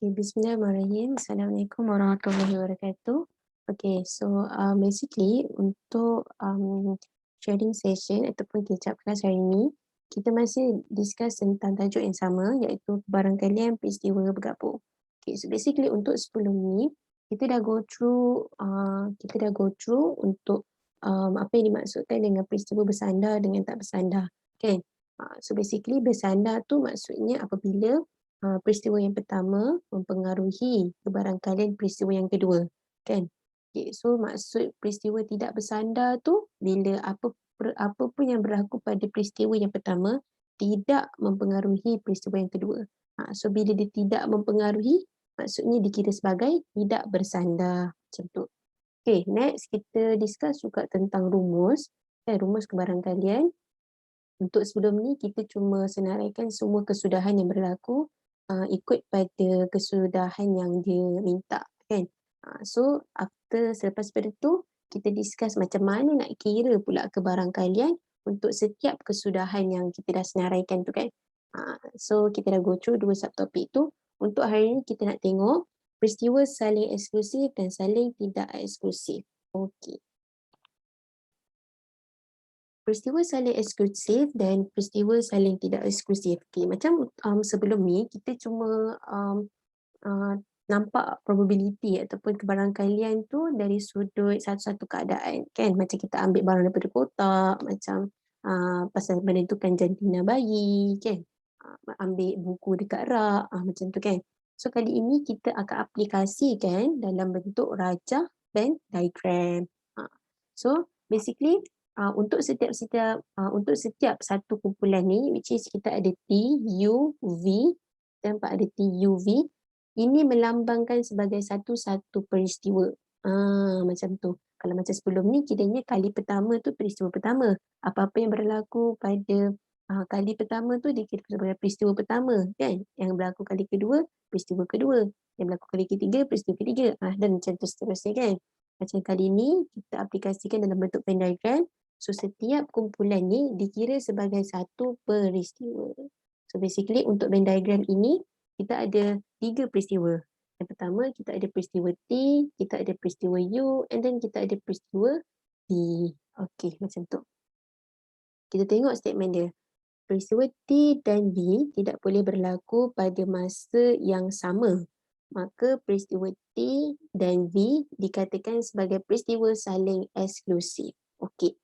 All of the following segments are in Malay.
Okay, Bismillahirrahmanirrahim. Assalamualaikum warahmatullahi wabarakatuh. Okay, so basically untuk sharing session ataupun catch up kelas hari ini, kita masih discuss tentang tajuk yang sama iaitu barangkalian peristiwa bergabung. Okay, so basically untuk sebelum ni, kita dah go through untuk apa yang dimaksudkan dengan peristiwa bersandar dengan tak bersandar. Kan? So basically bersandar tu maksudnya apabila peristiwa yang pertama mempengaruhi kebarangkalian peristiwa yang kedua, kan? Okay, so maksud peristiwa tidak bersandar tu bila apa pun yang berlaku pada peristiwa yang pertama tidak mempengaruhi peristiwa yang kedua. So bila dia tidak mempengaruhi, maksudnya dikira sebagai tidak bersandar macam tu. Okay, next kita discuss juga tentang rumus, rumus kebarangkalian. Untuk sebelum ni kita cuma senaraikan semua kesudahan yang berlaku ikut pada kesudahan yang dia minta, kan. So selepas pada tu kita discuss macam mana nak kira pula kebarangkalian untuk setiap kesudahan yang kita dah senaraikan tu, kan. So kita dah go through dua subtopik tu. Untuk hari ni kita nak tengok peristiwa saling eksklusif dan saling tidak eksklusif. Okey. Peristiwa saling eksklusif dan peristiwa saling tidak eksklusif. Okay, macam sebelum ni kita cuma nampak probability ataupun kebarangkalian tu dari sudut satu-satu keadaan, kan. Macam kita ambil barang daripada kotak, macam pasal menentukan jantina bayi, kan. Ambil buku dekat rak, macam tu, kan. So kali ini kita akan aplikasikan dalam bentuk rajah dan diagram. So basically untuk setiap satu kumpulan ni, which is kita ada T, U, V, dan ada T, U, V, ini melambangkan sebagai satu-satu peristiwa. Macam tu. Kalau macam sebelum ni, kiranya kali pertama tu peristiwa pertama. Apa-apa yang berlaku pada kali pertama tu dikira sebagai peristiwa pertama, kan? Yang berlaku kali kedua, peristiwa kedua. Yang berlaku kali ketiga, peristiwa ketiga. Dan macam tu seterusnya, kan? Macam kali ni, kita aplikasikan dalam bentuk Venn diagram. So, setiap kumpulan ni dikira sebagai satu peristiwa. So, basically untuk Venn diagram ini, kita ada 3 peristiwa. Yang pertama, kita ada peristiwa T, kita ada peristiwa U, and then kita ada peristiwa V. Okey, macam tu. Kita tengok statement dia. Peristiwa T dan V tidak boleh berlaku pada masa yang sama. Maka peristiwa T dan V dikatakan sebagai peristiwa saling eksklusif. Okey.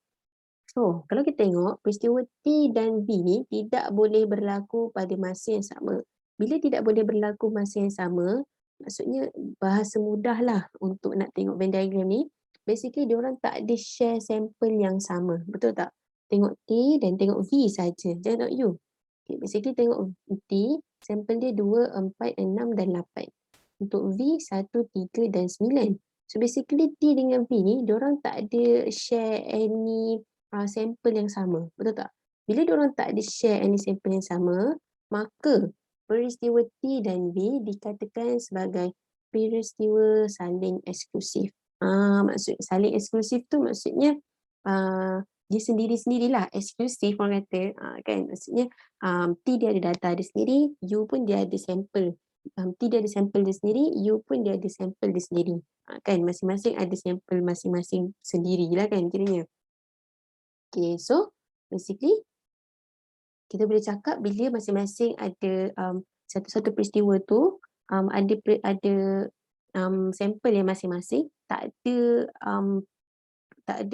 So, kalau kita tengok peristiwa T dan V ni tidak boleh berlaku pada masa yang sama. Bila tidak boleh berlaku masa yang sama, maksudnya bahasa mudahlah untuk nak tengok Venn diagram ni, basically diorang tak ada share sampel yang sama. Betul tak? Tengok T dan tengok V saja. Jangan tengok U. Okay, basically tengok T, sampel dia 2, 4, 6 dan 8. Untuk V, 1, 3 dan 9. So basically T dengan V ni, diorang tak ada share any sampel yang sama, betul tak? Bila diorang tak ada share any sampel yang sama, maka peristiwa T dan V dikatakan sebagai peristiwa saling eksklusif. Maksud saling eksklusif tu maksudnya dia sendiri-sendirilah, eksklusif orang kata, kan? Maksudnya T dia ada data dia sendiri, U pun dia ada sampel. T dia ada sampel dia sendiri, U pun dia ada sampel dia sendiri. Kan masing-masing ada sampel masing-masing sendirilah, kan, kiranya. Okay, so basically kita boleh cakap bila masing-masing ada satu-satu peristiwa tu ada sampel yang masing-masing, tak ada tak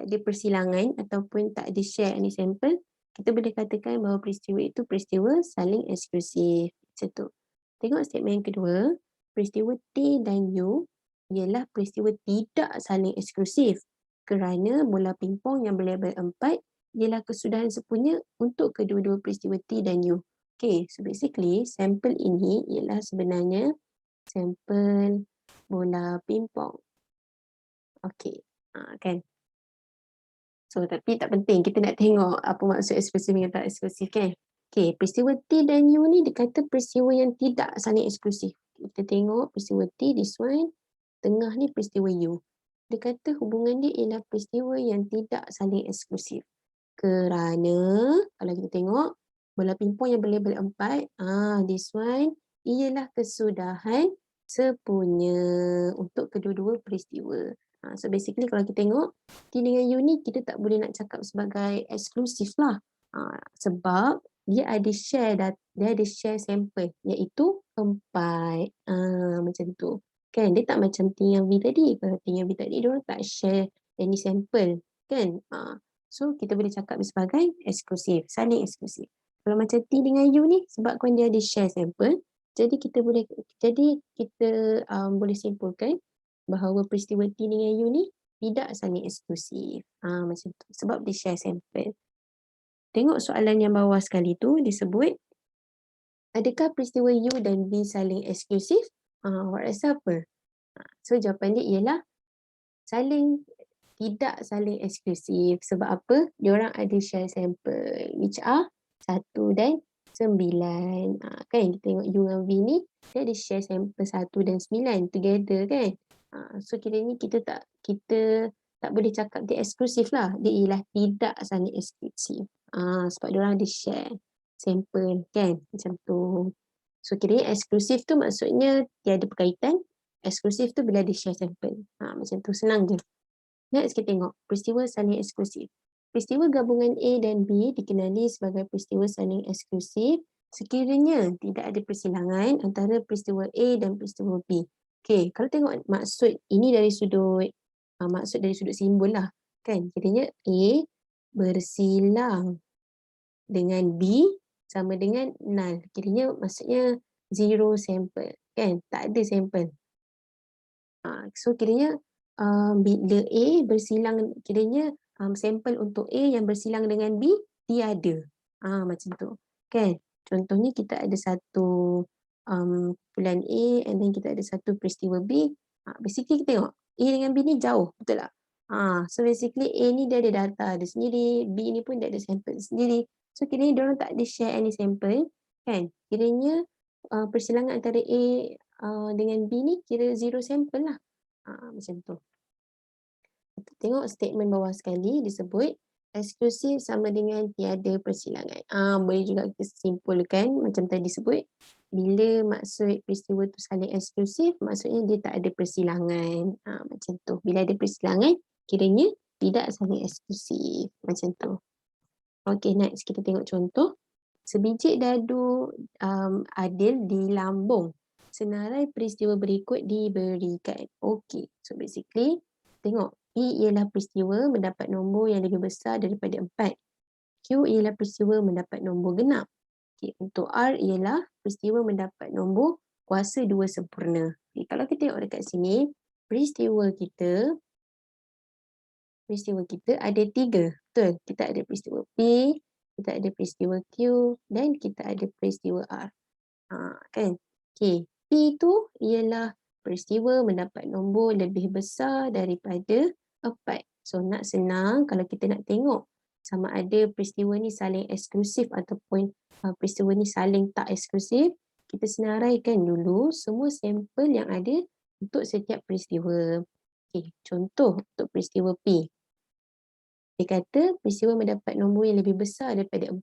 ada persilangan ataupun tak ada share any sampel, kita boleh katakan bahawa peristiwa itu peristiwa saling eksklusif. Macam tu. Tengok statement yang kedua, peristiwa T dan U ialah peristiwa tidak saling eksklusif kerana bola pingpong yang berlabel 4 ialah kesudahan sepunya untuk kedua-dua peristiwa T dan U. Okay, so basically sampel ini ialah sebenarnya sampel bola pingpong. Okay, kan? So tapi tak penting, kita nak tengok apa maksud eksklusif dengan tak eksklusif, kan? Okay, peristiwa T dan U ni dikata peristiwa yang tidak saling eksklusif. Kita tengok peristiwa T, this one, tengah ni peristiwa U. Dia kata hubungan dia ialah peristiwa yang tidak saling eksklusif. Kerana kalau kita tengok bola pingpong yang berlabel 4, this one ialah kesudahan sepunya untuk kedua-dua peristiwa. So basically kalau kita tengok T dengan U ni kita tak boleh nak cakap sebagai eksklusif lah. Sebab dia ada share sampel iaitu 4. Macam tu. Kan dia tak macam T dengan V tadi. Kalau T dengan V tadi dia orang tak share any sampel kan. So kita boleh cakap dia sebagai eksklusif, saling eksklusif. Kalau macam T dengan U ni sebabkan dia ada share sampel, jadi kita boleh simpulkan bahawa peristiwa T dengan U ni tidak saling eksklusif. Macam tu. Sebab dia share sampel. Tengok soalan yang bawah sekali tu disebut, adakah peristiwa U dan V saling eksklusif? Rasa apa? So jawapan dia ialah tidak saling eksklusif. Sebab apa? Diorang ada share sampel which are 1 dan 9. Kan kita tengok U dengan V ni dia ada share sampel 1 dan 9 together kan. So kiranya kita tak boleh cakap dia eksklusif lah. Dia ialah tidak saling eksklusif. Sebab diorang ada share sampel kan. Macam tu. So kiranya eksklusif tu maksudnya tiada berkaitan. Eksklusif tu bila ada share sampel. Macam tu, senang je. Next kita tengok peristiwa saling eksklusif. Peristiwa gabungan A dan B dikenali sebagai peristiwa saling eksklusif sekiranya tidak ada persilangan antara peristiwa A dan peristiwa B. Okey, kalau tengok maksud ini dari sudut simbol lah kan. Kiranya A bersilang dengan B sama dengan null. Kiranya maksudnya zero sampel kan, tak ada sampel. So kiranya bila A bersilang, kiranya sampel untuk A yang bersilang dengan B tiada. Macam tu. Kan? Contohnya kita ada satu kumpulan A and then kita ada satu peristiwa B. Basically kita tengok A dengan B ni jauh, betul tak? So basically A ni dia ada data dia sendiri, B ni pun dia ada sampel sendiri. So kiranya diorang tak ada share any sampel. Kan? Kiranya persilangan antara A dengan B ni kira zero sampel lah. Macam tu. Kita tengok statement bawah sekali disebut eksklusif sama dengan tiada persilangan. Boleh juga kita simpulkan macam tadi sebut, bila maksud peristiwa tu saling eksklusif, maksudnya dia tak ada persilangan. Macam tu. Bila ada persilangan, kiranya tidak saling eksklusif. Macam tu. Okay, next kita tengok contoh. Sebiji dadu adil di lambung. Senarai peristiwa berikut diberikan. Okay, so basically tengok P ialah peristiwa mendapat nombor yang lebih besar daripada 4. Q ialah peristiwa mendapat nombor genap. Okay, untuk R ialah peristiwa mendapat nombor kuasa 2 sempurna. Okay, kalau kita tengok dekat sini, peristiwa kita ada 3. Betul? Kita ada peristiwa P, kita ada peristiwa Q dan kita ada peristiwa R. Kan? Okay. P tu ialah peristiwa mendapat nombor lebih besar daripada 4. So nak senang kalau kita nak tengok sama ada peristiwa ni saling eksklusif ataupun peristiwa ni saling tak eksklusif, kita senaraikan dulu semua sampel yang ada untuk setiap peristiwa. Okay. Contoh untuk peristiwa P. Dia kata peristiwa mendapat nombor yang lebih besar daripada 4.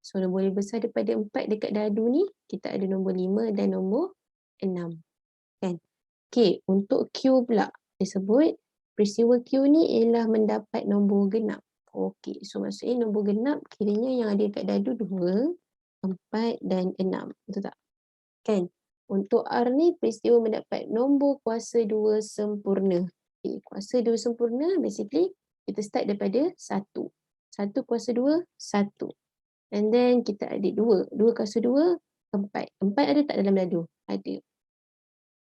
So nombor lebih besar daripada 4 dekat dadu ni, kita ada nombor 5 dan nombor 6. Kan? Okay, untuk Q pula disebut peristiwa Q ni ialah mendapat nombor genap. Okay, so maksudnya nombor genap kiranya yang ada dekat dadu 2, 4 dan 6. Betul tak? Kan? Untuk R ni peristiwa mendapat nombor kuasa 2 sempurna. Okay, kuasa 2 sempurna basically kita start daripada 1. 1 kuasa 2, 1. And then kita ada 2. 2 kuasa 2, 4. 4 ada tak dalam dadu? Ada.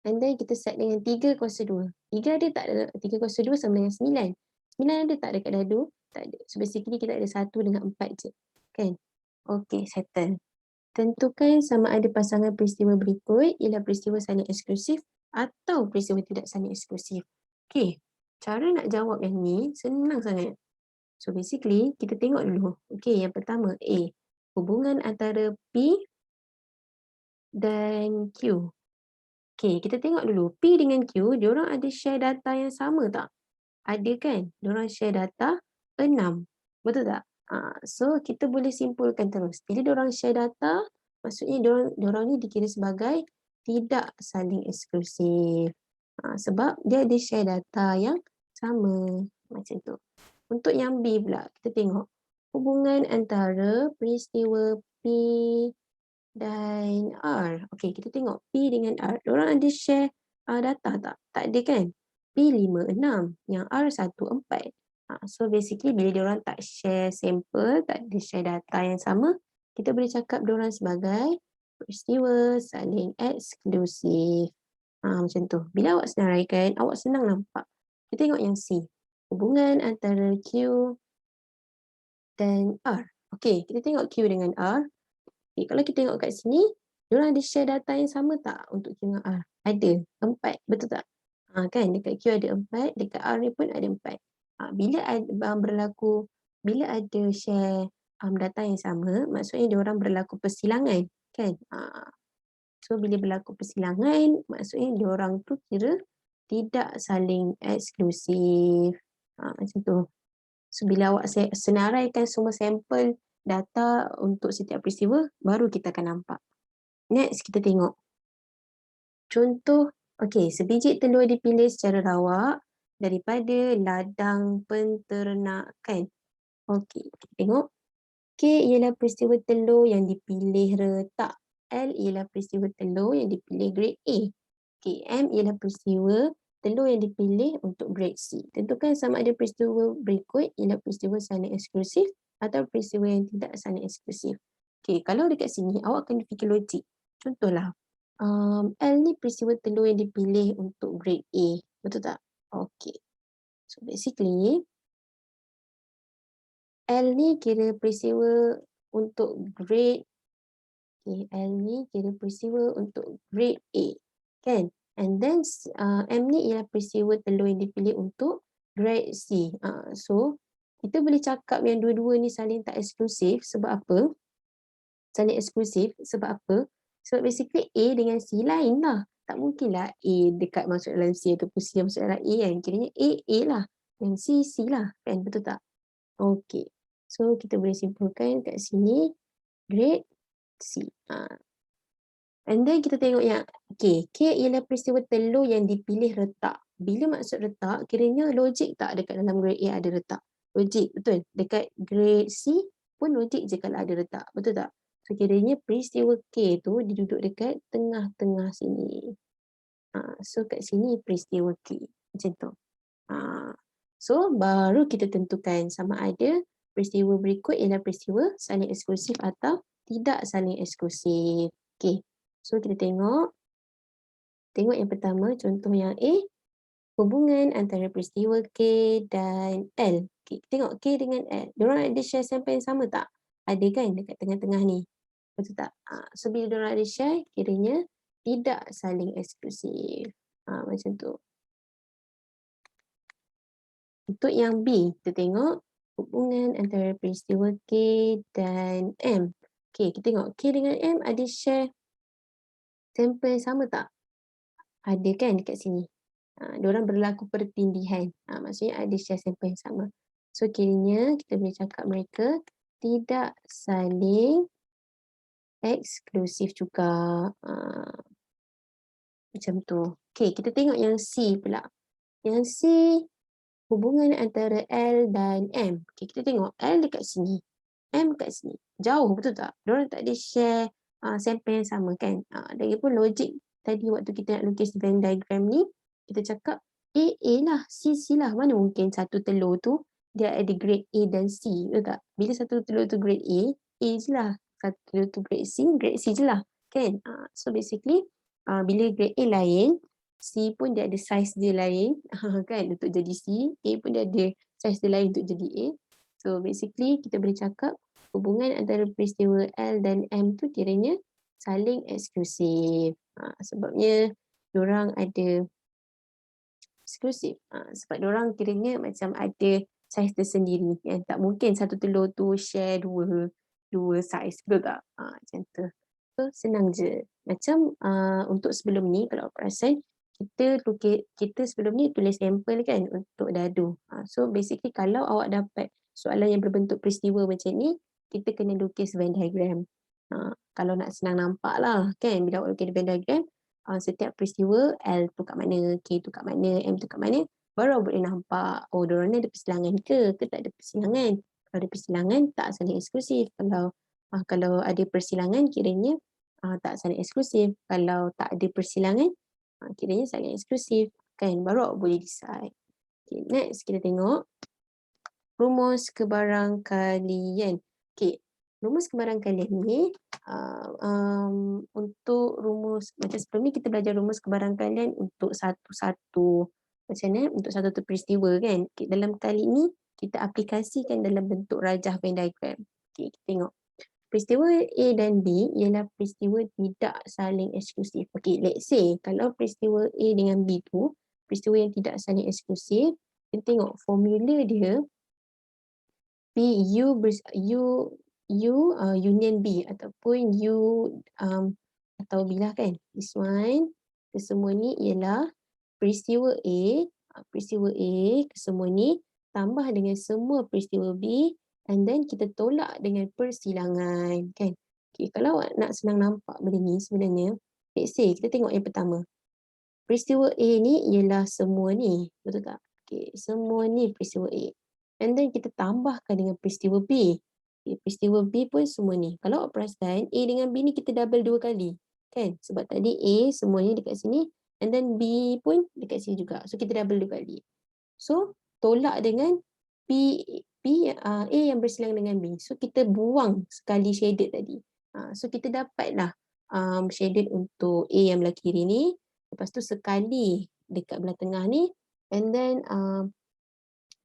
And then kita start dengan 3 kuasa 2. 3 ada tak dalam 3 kuasa 2 sama dengan 9. 9 ada tak dekat dadu? Tak ada. So basically kita ada 1 dengan 4 je. Kan? Okay, settle. Tentukan sama ada pasangan peristiwa berikut ialah peristiwa saling eksklusif atau peristiwa tidak saling eksklusif. Okay. Cara nak jawab yang ni senang sangat. So basically kita tengok dulu. Okay, yang pertama A. Hubungan antara P dan Q. Okay, kita tengok dulu. P dengan Q, diorang ada share data yang sama tak? Ada kan? Diorang share data 6. Betul tak? So kita boleh simpulkan terus. Bila diorang share data, Maksudnya diorang ni dikira sebagai tidak saling eksklusif. Sebab dia ada share data yang sama, macam tu. Untuk yang B pula, kita tengok hubungan antara peristiwa P dan R. Okey, kita tengok P dengan R. Diorang ada share data tak? Tak ada kan? P 5, 6. Yang R 1, 4. So basically bila diorang tak share sampel, tak ada share data yang sama, kita boleh cakap diorang sebagai peristiwa saling eksklusif. Macam tu. Bila awak senaraikan, awak senang nampak. Kita tengok yang C. Hubungan antara Q dan R. Okey, kita tengok Q dengan R. Okay, kalau kita tengok kat sini, diorang ada share data yang sama tak untuk Q dengan R? Ada, 4. Betul tak? Kan, dekat Q ada 4, dekat R ni pun ada 4. Bila bila ada share data yang sama, maksudnya diorang berlaku persilangan, kan? So, bila berlaku persilangan, maksudnya diorang tu kira tidak saling eksklusif. Macam tu. So, bila awak senaraikan semua sampel data untuk setiap peristiwa, baru kita akan nampak. Next, kita tengok. Contoh, sebiji telur dipilih secara rawak daripada ladang penternakan. Kita tengok. K ialah peristiwa telur yang dipilih retak. L ialah peristiwa telur yang dipilih grade A. M ialah peristiwa telur yang dipilih untuk grade C. Tentukan sama ada peristiwa berikut ialah peristiwa saling eksklusif atau peristiwa yang tidak saling eksklusif. Kalau dekat sini awak akan fikir logik. Contohlah, L ni peristiwa telur yang dipilih untuk grade A. Betul tak? So basically, L ni kira peristiwa untuk grade L ni kira peristiwa untuk grade A. Kan? And then M ni ialah peristiwa telur yang dipilih untuk grade C. So, kita boleh cakap yang dua-dua ni saling tak eksklusif sebab apa? Saling eksklusif sebab apa? Sebab basically A dengan C lain lah. Tak mungkinlah A dekat masuk dalam C ataupun C masuk dalam A kan. Kiranya A lah. Dan C lah. Kan? Betul tak? So, kita boleh simpulkan kat sini grade C. And then kita tengok yang K. K ialah peristiwa telur yang dipilih retak. Bila maksud retak, kiranya logik tak dekat dalam grade A ada retak? Logik, betul. Dekat grade C pun logik je kalau ada retak. Betul tak? So, kiranya peristiwa K tu diduduk dekat tengah-tengah sini. So, kat sini peristiwa K. Macam tu. So, baru kita tentukan sama ada peristiwa berikut ialah peristiwa saling eksklusif atau tidak saling eksklusif. So kita tengok yang pertama, contoh yang A, hubungan antara peristiwa K dan L. Tengok K dengan L. Diorang ada share sampel yang sama tak? Ada kan dekat tengah-tengah ni? Betul tak? So bila diorang ada share, kiranya tidak saling eksklusif. Macam tu. Untuk yang B, kita tengok hubungan antara peristiwa K dan M. Kita tengok K dengan M ada share sampel yang sama tak? Ada kan dekat sini. Diorang berlaku pertindihan. Maksudnya ada share sampel yang sama. So kiranya kita boleh cakap mereka tidak saling eksklusif juga. Macam tu. Kita tengok yang C pula. Yang C, hubungan antara L dan M. Kita tengok L dekat sini. M dekat sini. Jauh, betul tak? Diorang tak ada share sampel yang sama kan? Lagipun logik tadi waktu kita nak lukis Venn diagram ni, kita cakap A lah, C lah. Mana mungkin satu telur tu dia ada grade A dan C, betul tak? Bila satu telur tu grade A je lah. Satu telur tu grade C je lah. Kan? So basically, bila grade A lain, C pun dia ada size dia lain kan untuk jadi C, A pun dia ada size dia lain untuk jadi A. So basically kita boleh cakap hubungan antara peristiwa L dan M tu kiranya saling eksklusif. Sebabnya diorang ada eksklusif. Sebab diorang kiranya macam ada saiz tersendiri. Tak mungkin satu telur tu share dua saiz. Betul tak? Macam tu. So senang je. Macam untuk sebelum ni kalau perasan kita sebelum ni tulis sampel kan untuk dadu. So basically kalau awak dapat soalan yang berbentuk peristiwa macam ni, kita kena lukis Venn diagram. Kalau nak senang nampak lah kan, bila awak lukis Venn diagram, setiap peristiwa L tu kat mana, K tu kat mana, M tu kat mana, baru awak boleh nampak, oh diorang ni ada persilangan ke tak ada persilangan. Kalau ada persilangan, tak saling eksklusif. Kalau ada persilangan, kiranya tak saling eksklusif. Kalau tak ada persilangan, kiranya saling eksklusif. Kan, baru awak boleh decide. Okay, next kita tengok rumus kebarangkalian. Okay, rumus kebarangkalian ni untuk rumus, macam sebelum ni kita belajar rumus kebarangkalian untuk satu-satu, macam mana, untuk satu peristiwa kan. Okay, dalam kali ni kita aplikasikan dalam bentuk rajah Venn diagram. Okay, kita tengok. Peristiwa A dan B ialah peristiwa tidak saling eksklusif. Okay, let's say kalau peristiwa A dengan B tu peristiwa yang tidak saling eksklusif, kita tengok formula dia P union B ataupun atau B lah kan. This one kesemua ni ialah peristiwa A kesemua ni tambah dengan semua peristiwa B and then kita tolak dengan persilangan kan. Okay, kalau nak senang nampak benda ni sebenarnya, let's say kita tengok yang pertama. Peristiwa A ni ialah semua ni, betul tak? Okay, semua ni peristiwa A. And then kita tambahkan dengan peristiwa B. Okay, peristiwa B pun semua ni. Kalau awak perasan, A dengan B ni kita double 2 kali. Kan? Sebab tadi A semuanya dekat sini and then B pun dekat sini juga. So kita double 2 kali. So tolak dengan A yang bersilang dengan B. So kita buang sekali shaded tadi. So kita dapatlah shaded untuk A yang belah kiri ni. Lepas tu sekali dekat belah tengah ni. And then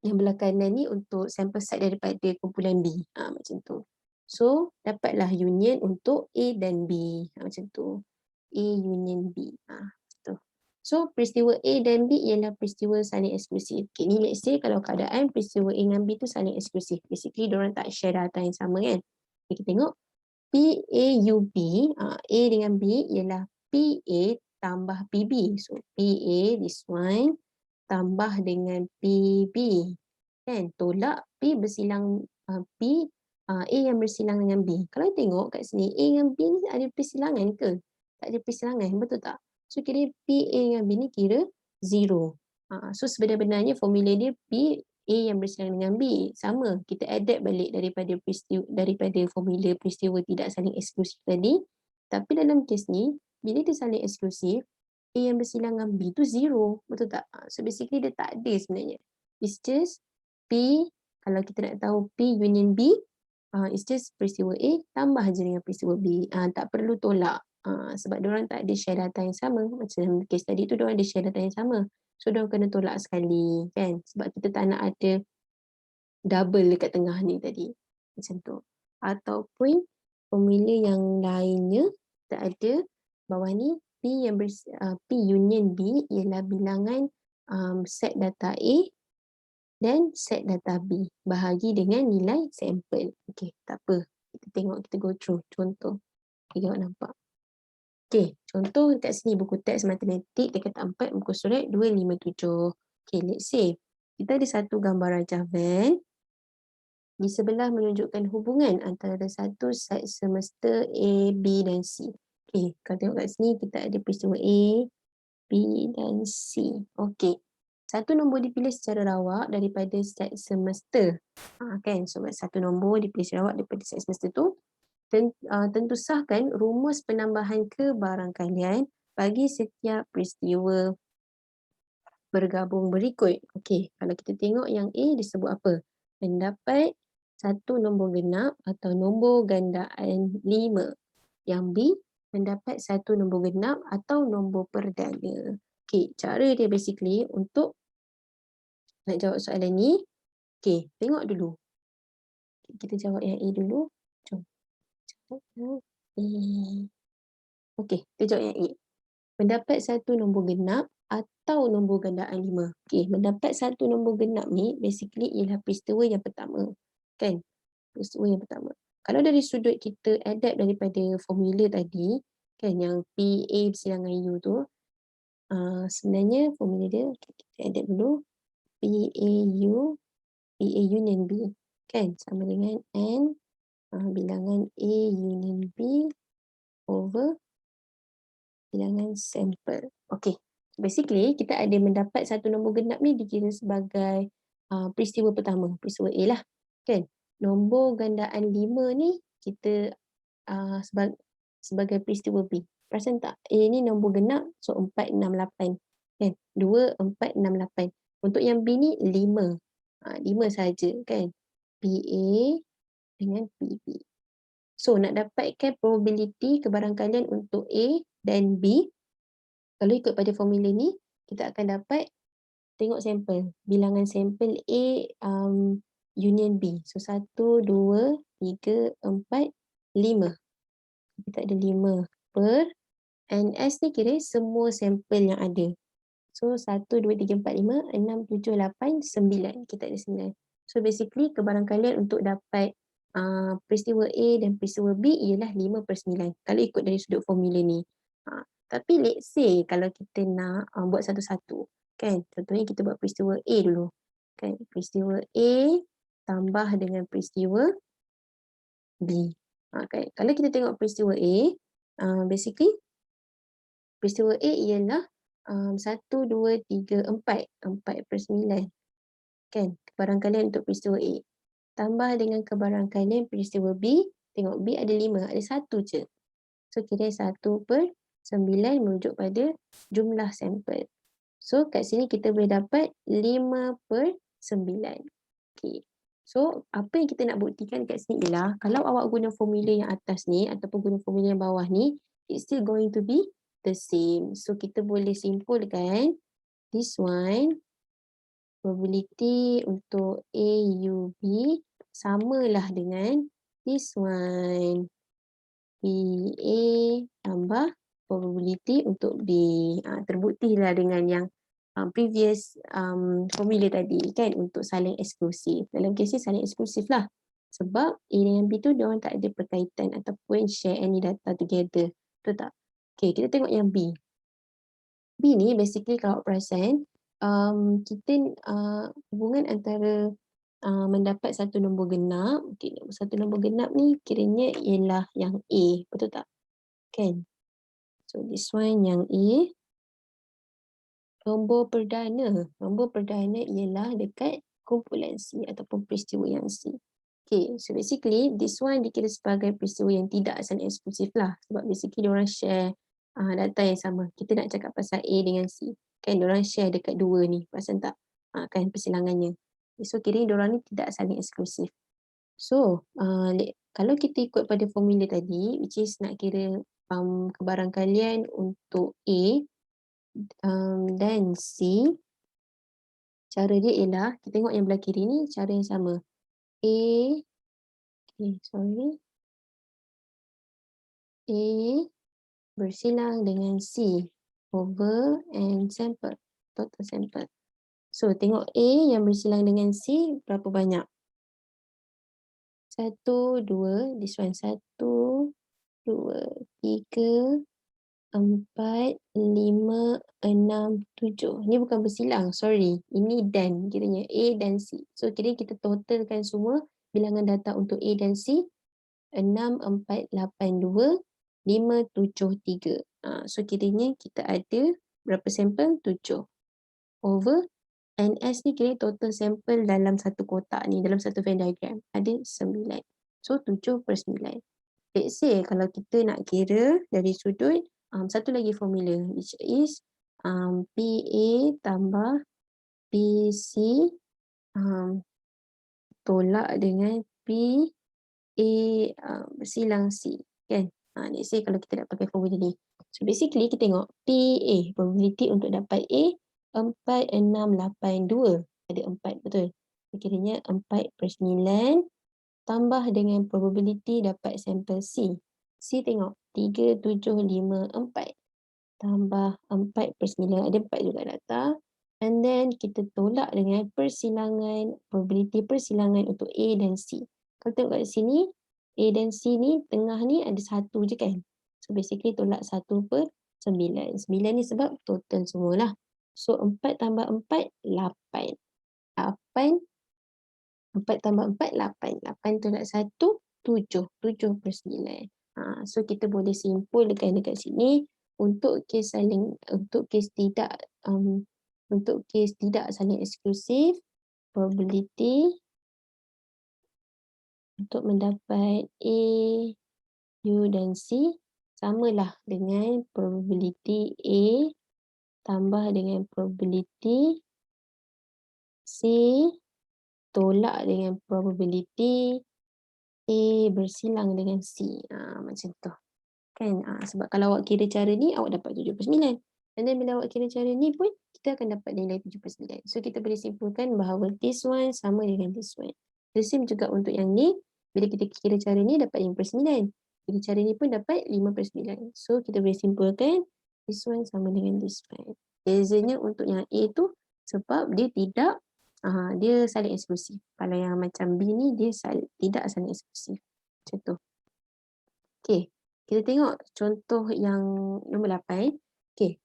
yang belah kanan ni untuk sample set daripada kumpulan B. Macam tu. So dapatlah union untuk A dan B. Macam tu. A union B. So, peristiwa A dan B ialah peristiwa saling eksklusif. Okay, ni let's say kalau keadaan peristiwa A dengan B tu saling eksklusif. Basically, diorang tak share data yang sama kan. Okay, kita tengok. PAUB, A dengan B ialah PA tambah PB. So, PA, this one, tambah dengan PB. Kan, tolak P bersilang, A yang bersilang dengan B. Kalau tengok kat sini, A dengan B ni ada persilangan ke? Tak ada persilangan, betul tak? So kira PA dengan B ni kira 0. So sebenarnya formula dia P A yang bersilang dengan B sama. Kita adapt balik daripada formula peristiwa tidak saling eksklusif tadi. Tapi dalam kes ni, bila dia saling eksklusif, A yang bersilang dengan B tu 0. Betul tak? So basically dia tak ada sebenarnya. It's just P, kalau kita nak tahu P union B, it's just peristiwa A tambah je dengan peristiwa B. Tak perlu tolak. Sebab diorang tak ada share data yang sama. Macam kes tadi tu diorang ada share data yang sama. So diorang kena tolak sekali kan. Sebab kita tak nak ada double dekat tengah ni tadi. Macam tu. Ataupun formula yang lainnya kita ada bawah ni P union B ialah bilangan set data A dan set data B bahagi dengan nilai sampel. Okay, tak apa. Kita tengok, kita go through contoh. Okay, awak nampak. Okay, contoh dekat sini buku teks matematik dekat 4 muka surat 257. Okay, let's say kita ada satu gambar rajah Venn. Di sebelah menunjukkan hubungan antara satu set semesta A, B dan C. Okay, kalau tengok kat sini kita ada peristiwa A, B dan C. Okay, satu nombor dipilih secara rawak daripada set semesta. Kan, so satu nombor dipilih secara rawak daripada set semesta tu. Tentu sahkan rumus penambahan kebarangkalian bagi setiap peristiwa bergabung berikut. Okey, kalau kita tengok yang A disebut apa? Mendapat satu nombor genap atau nombor gandaan 5. Yang B mendapat satu nombor genap atau nombor perdana. Okey, cara dia basically untuk nak jawab soalan ni. Okey, tengok dulu. Kita jawab yang A dulu. Jom. Okey, kita jawab yang A. Mendapat satu nombor genap atau nombor gandaan 5. Okey, mendapat satu nombor genap ni basically ialah peristiwa yang pertama. Kan? Peristiwa yang pertama. Kalau dari sudut kita adapt daripada formula tadi, kan yang PA bersilangan U tu, sebenarnya formula dia, kita adapt dulu. PA union B. Kan? Sama dengan N bilangan A union B over bilangan sampel. Okey. Basically, kita ada mendapat satu nombor genap ni dikira sebagai peristiwa pertama, peristiwa A lah. Kan? Nombor gandaan 5 ni kita sebagai peristiwa B. Perasan tak? A ni nombor genap, so 4, 6, 8. Kan? 2, 4, 6, 8. Untuk yang B ni 5. 5 saja kan? PA dengan PB. So, nak dapatkan probability kebarangkalian untuk A dan B, kalau ikut pada formula ni, kita akan dapat tengok sampel. Bilangan sampel A union B. So, 1, 2, 3, 4, 5. Kita ada 5 per NS ni kira semua sampel yang ada. So 1, 2, 3, 4, 5, 6, 7, 8, 9. Kita ada 9. So basically kebarangkalian untuk dapat peristiwa A dan peristiwa B ialah 5/9 kalau ikut dari sudut formula ni. Tapi let's say kalau kita nak buat satu-satu, kan? Contohnya kita buat peristiwa A dulu. Kan? Peristiwa A tambah dengan peristiwa B. Kan? Kalau kita tengok peristiwa A, basically peristiwa A ialah 1, 2, 3, 4. 4/9. Kan? Kebarangkalian untuk peristiwa A. Tambah dengan kebarangkalian peristiwa B. Tengok B ada 5. Ada 1 je. So kira 1/9 merujuk pada jumlah sampel. So kat sini kita boleh dapat 5/9. Okay. So apa yang kita nak buktikan kat sini ialah kalau awak guna formula yang atas ni ataupun guna formula yang bawah ni, it's still going to be the same. So kita boleh simpulkan this one, probability untuk AUB samalah dengan this one, PA tambah probability untuk B. Terbuktilah dengan yang previous formula tadi kan, untuk saling eksklusif. Dalam kes ni saling eksklusif lah. Sebab A dengan B tu diorang tak ada perkaitan ataupun share any data together. Betul tak? Okay, kita tengok yang B. B ni basically kalau perasan, kita hubungan antara mendapat satu nombor genap, satu nombor genap ni kiranya ialah yang A, betul tak? Kan? So this one yang A. Nombor perdana ialah dekat kumpulan C ataupun peristiwa yang C. Okay, so basically this one dikira sebagai peristiwa yang tidak saling eksklusif lah. Sebab basically diorang share data yang sama. Kita nak cakap pasal A dengan C. Kan diorang share dekat dua ni. Perasan tak? Kan persilangannya. So kira diorang ni tidak saling eksklusif. So kalau kita ikut pada formula tadi, which is nak kira kebarangkalian untuk A dan C, cara dia ialah, kita tengok yang belah kiri ni cara yang sama. A bersilang dengan C over N sampel, total sampel. So tengok A yang bersilang dengan C berapa banyak? 1, 2, this one 1, 2, 3, 4, 5, 6, 7. Ni bukan bersilang, sorry. Ini dan, kiranya A dan C. So kira kita totalkan semua bilangan data untuk A dan C. 6, 4, 8, 2, 5, 7, 3. So kiranya kita ada berapa sampel? 7. Over NS ni kira total sampel dalam satu kotak ni, dalam satu Venn diagram. Ada 9. So 7/9. Let's say kalau kita nak kira dari sudut satu lagi formula, which is PA tambah PC tolak dengan PA bersilang C, kan? Let's say kalau kita nak pakai formula ni. So basically kita tengok PA, probability untuk dapat A 4, 6, 8, 2. Ada 4, betul? Kiranya 4/9 tambah dengan probability dapat sampel C. C tengok 3, 7, 5, 4. Tambah 4/9. Ada 4 juga data. And then kita tolak dengan persilangan, probability persilangan untuk A dan C. Kalau tengok kat sini, A dan C ni, tengah ni ada 1 je kan. So basically tolak 1/9. 9 ni sebab total semualah. So 4 tambah 4, 8. 4 tambah 4, 8. 8 tolak 1, 7/9. So kita boleh simpulkan dekat sini untuk kes tidak saling eksklusif, probability untuk mendapat A, U dan C samalah dengan probability A tambah dengan probability C tolak dengan probability A bersilang dengan C. Macam tu. Kan? Sebab kalau awak kira cara ni, awak dapat 7/9. Dan bila awak kira cara ni pun, kita akan dapat nilai 7/9. So, kita boleh simpulkan bahawa this one sama dengan this one. The same juga untuk yang ni. Bila kita kira cara ni, dapat 5/9. Kira cara ni pun dapat 5/9. So, kita boleh simpulkan this one sama dengan this one. Bezanya untuk yang A tu, sebab dia tidak dia saling eksklusif. Kalau yang macam B ni, dia tidak saling eksklusif. Macam tu. Okay. Kita tengok contoh yang nombor 8. Okay.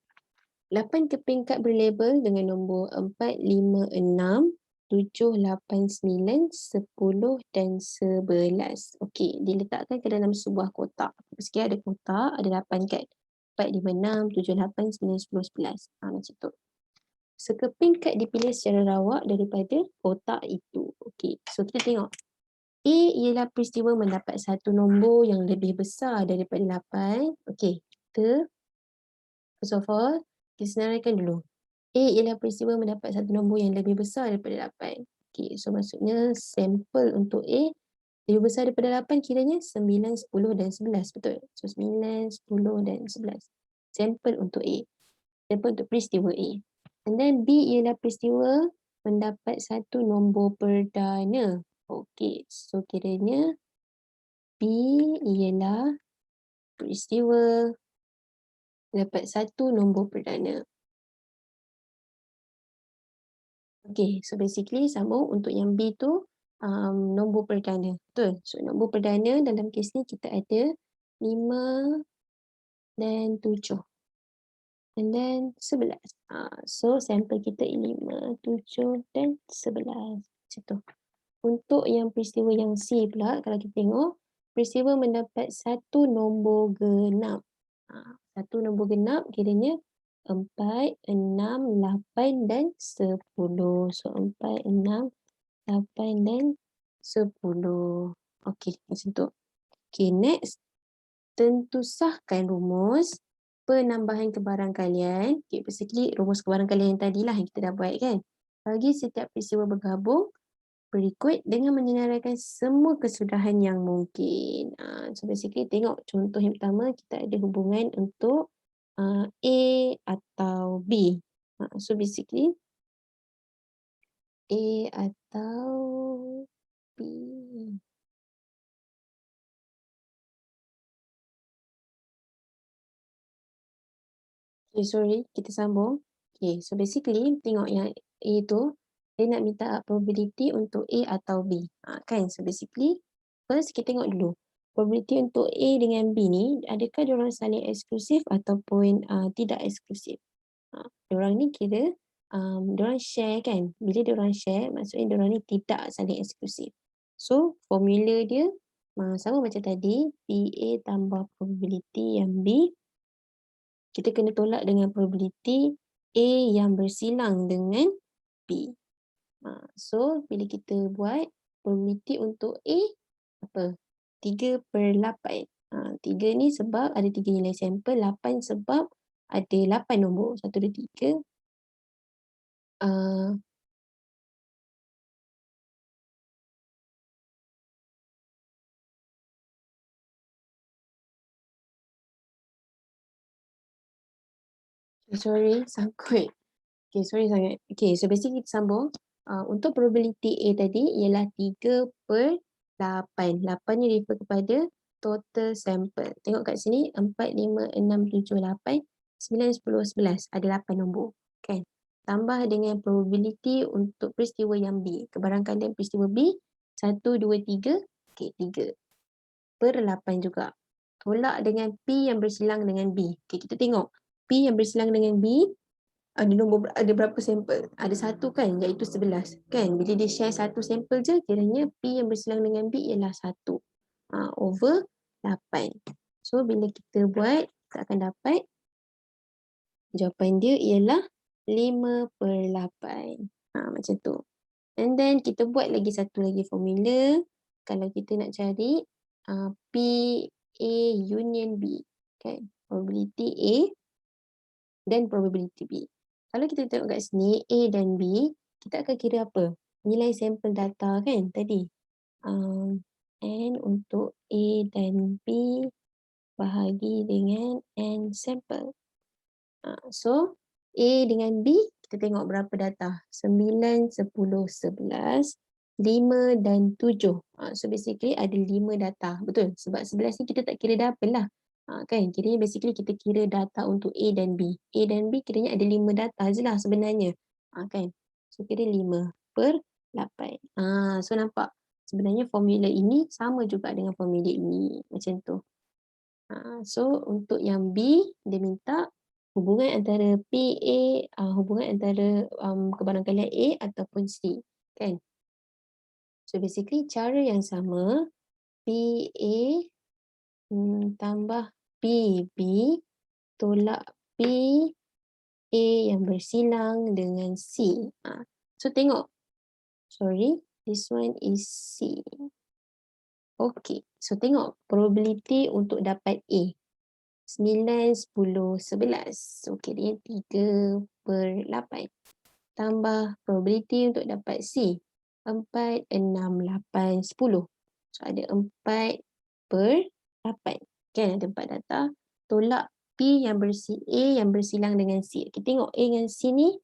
8 keping kad berlabel dengan nombor 4, 5, 6, 7, 8, 9, 10 dan 11. Okey, diletakkan ke dalam sebuah kotak. Sikit ada kotak, ada 8 kad. 4, 5, 6, 7, 8, 9, 10, 11. Macam tu. Sekeping kad dipilih secara rawak daripada kotak itu. Okey, so kita tengok. A ialah peristiwa mendapat satu nombor yang lebih besar daripada 8. Okey, kita first of all, kita senaraikan dulu. A ialah peristiwa mendapat satu nombor yang lebih besar daripada 8. Okey, so maksudnya sampel untuk A lebih besar daripada 8 kiranya 9, 10 dan 11. Betul? So 9, 10 dan 11. Sampel untuk A. Sampel untuk peristiwa A. And then B ialah peristiwa mendapat satu nombor perdana. Okey, so kiranya B ialah peristiwa dapat satu nombor perdana. Okay, so basically sambung untuk yang B tu nombor perdana. Betul? So nombor perdana dalam kes ni kita ada 5 dan 7. And then 11. So sampel kita 5, 7 dan 11. Macam tu. Untuk yang peristiwa yang C pula, kalau kita tengok, peristiwa mendapat satu nombor genap. Satu nombor genap kiranya 4, 6, 8 dan 10. So 4, 6, 8 dan 10. Okey, macam tu. Okay, next. Tentu sahkan rumus penambahan kebarangkalian. Okay, basically rumus kebarangkalian yang tadilah yang kita dah buat kan. Bagi setiap peristiwa bergabung berikut dengan menyenaraikan semua kesudahan yang mungkin. So basically tengok contoh yang pertama, kita ada hubungan untuk A atau B. So basically A atau B. Okay, sorry, kita sambung. Okay, so basically tengok yang A tu, dia nak minta probability untuk A atau B. Kan, so basically first kita tengok dulu. Probability untuk A dengan B ni, adakah diorang saling eksklusif ataupun tidak eksklusif. Diorang ni kira diorang share kan. Bila diorang share, maksudnya diorang ni tidak saling eksklusif. So, formula dia sama macam tadi, PA tambah probability yang B. Kita kena tolak dengan probability A yang bersilang dengan B. So, bila kita buat probability untuk A, apa? 3/8. 3 ni sebab ada 3 nilai sampel, 8 sebab ada 8 nombor. 1, 2, 3. Sorry, sangkut. Okay, sorry sangat. Okay, so basically kita sambung. Untuk probability A tadi ialah 3/8. 8 ni refer kepada total sampel. Tengok kat sini, 4, 5, 6, 7, 8, 9, 10, 11. Ada 8 nombor. Kan? Tambah dengan probability untuk peristiwa yang B. Kebarangkalian peristiwa B, 1, 2, 3. Okay, 3/8 juga. Tolak dengan P yang bersilang dengan B. Okay, kita tengok. P yang bersilang dengan B, ada berapa sampel? Ada satu kan, iaitu 11. Kan? Bila dia share satu sampel je, kiranya P yang bersilang dengan B ialah 1. over 8. So bila kita buat, kita akan dapat jawapan dia ialah 5/8. Macam tu. And then kita buat lagi satu lagi formula. Kalau kita nak cari P A union B, kan? Probability A dan probability B. Kalau kita tengok kat sini A dan B, kita akan kira apa? Nilai sampel data kan tadi. N untuk A dan B bahagi dengan N sampel. So A dengan B, kita tengok berapa data. 9, 10, 11, 5 dan 7. So basically ada 5 data. Betul? Sebab 11 ni kita tak kira double lah. Kan? Kiranya basically kita kira data untuk A dan B. A dan B kiranya ada 5 data je lah sebenarnya. Kan? So kira 5/8. So nampak? Sebenarnya formula ini sama juga dengan formula ini. Macam tu. So untuk yang B, dia minta hubungan antara PA, hubungan antara kebarangkalian A ataupun C, kan? So basically cara yang sama, PA tambah PB tolak PA yang bersilang dengan C. So tengok, sorry, this one is C. Okay, so tengok probability untuk dapat A. 9, 10, 11. So kira 3/8. Tambah probability untuk dapat C. 4, 6, 8, 10. So ada 4/8. Kan ada 4 data. Tolak P yang A yang bersilang dengan C. Kita tengok A dengan C ni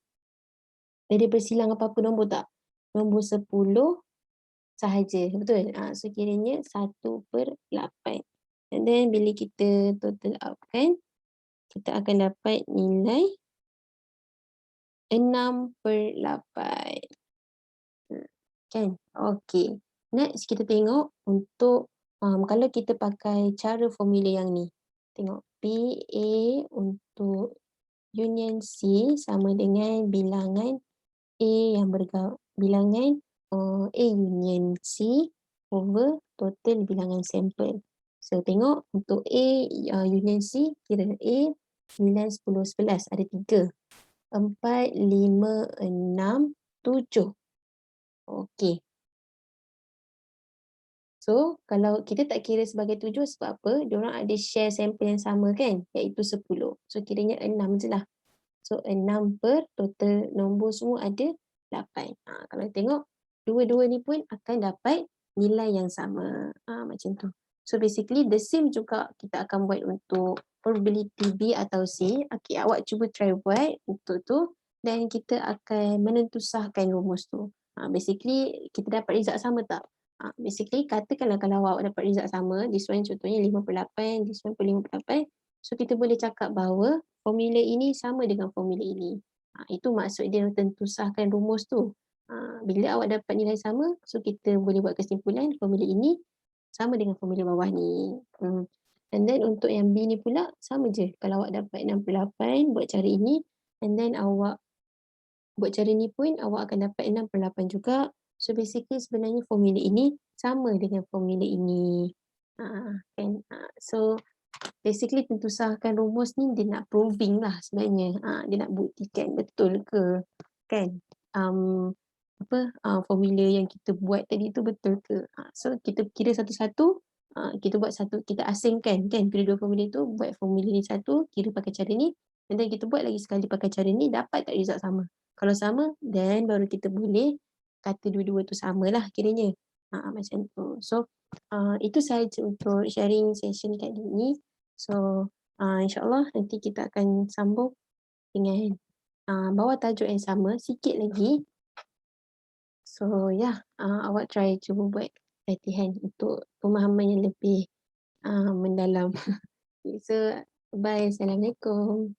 ada bersilang apa-apa nombor tak? Nombor 10 sahaja. Betul? So kiranya 1/8. And then bila kita total up kan, kita akan dapat nilai 6/8. Kan? Okay. Next kita tengok untuk kalau kita pakai cara formula yang ni. Tengok PA untuk union C sama dengan bilangan A yang bilangan A union C over total bilangan sampel. So tengok untuk A union C, kira A 9, 10, 11 ada 3. 4, 5, 6, 7. Okey. So kalau kita tak kira sebagai 7 sebab apa? Diorang ada share sampel yang sama kan? Iaitu 10. So kiranya 6 je lah. So 6 per total nombor semua ada 8. Kalau tengok dua-dua ni pun akan dapat nilai yang sama. Macam tu. So basically the same juga kita akan buat untuk probability B atau C. Okay, awak cuba try buat untuk tu dan kita akan menentusahkan rumus tu. Basically kita dapat result sama tak? Basically katakanlah kalau awak dapat result sama, this one contohnya 5/8, this one pun 5/8. So kita boleh cakap bahawa formula ini sama dengan formula ini. Itu maksud dia tentusahkan rumus tu. Bila awak dapat nilai sama, so kita boleh buat kesimpulan formula ini sama dengan formula bawah ni. And then untuk yang B ni pula sama je. Kalau awak dapat 6/8 buat cara ini, and then awak buat cara ni pun awak akan dapat 6/8 juga. So basically sebenarnya formula ini sama dengan formula ini. Kan? So basically tentusahkan rumus ni dia nak proving lah sebenarnya. Dia nak buktikan betul ke kan formula yang kita buat tadi tu betul ke. So kita kira satu-satu, kita buat satu, kita asingkan kan kedua-dua formula tu, buat formula ni satu, kira pakai cara ni, and then kita buat lagi sekali pakai cara ni, dapat tak result sama. Kalau sama, then baru kita boleh kata dua-dua tu samalah kiranya. Macam tu. So itu sahaja untuk sharing session kali ni. So insyaAllah nanti kita akan sambung dengan bawah tajuk yang sama sikit lagi. So awak try cuba buat latihan untuk pemahaman yang lebih mendalam. So bye, Assalamualaikum.